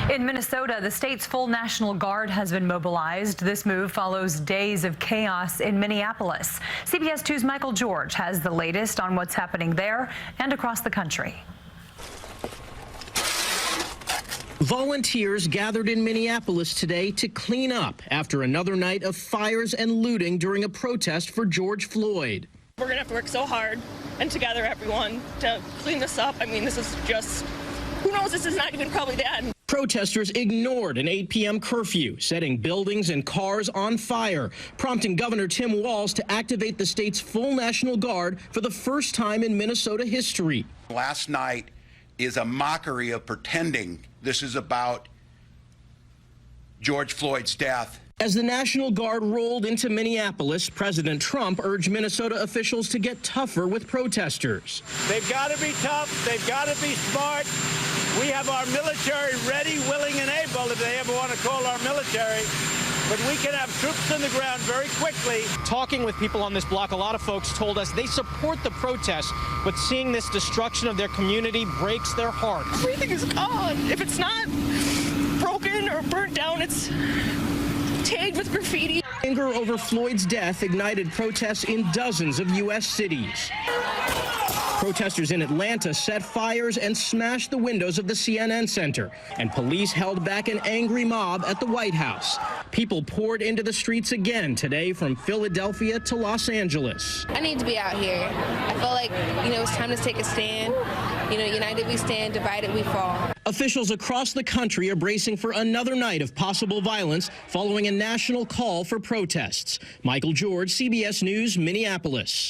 In Minnesota, the state's full National Guard has been mobilized. This move follows days of chaos in Minneapolis. CBS 2's Michael George has the latest on what's happening there and across the country. Volunteers gathered in Minneapolis today to clean up after another night of fires and looting during a protest for George Floyd. We're going to have to work so hard and together, everyone, to clean this up. I mean, this is just, who knows, this is not even probably the end. Protesters ignored an 8 p.m. curfew, setting buildings and cars on fire, prompting Governor Tim Walz to activate the state's full National Guard for the first time in Minnesota history. Last night is a mockery of pretending this is about George Floyd's death. As the National Guard rolled into Minneapolis, President Trump urged Minnesota officials to get tougher with protesters. They've got to be tough. They've got to be smart. We have our military ready, willing, and able if they ever want to call our military. But we can have troops on the ground very quickly. Talking with people on this block, a lot of folks told us they support the protests, but seeing this destruction of their community breaks their heart. Everything is gone. If it's not broken or burnt down, it's tagged with graffiti. Anger over Floyd's death ignited protests in dozens of U.S. cities. Protesters in Atlanta set fires and smashed the windows of the CNN Center, and police held back an angry mob at the White House. People poured into the streets again today from Philadelphia to Los Angeles. I need to be out here. I feel like, it's time to take a stand. United we stand, divided we fall. Officials across the country are bracing for another night of possible violence following a national call for protests. Michael George, CBS News, Minneapolis.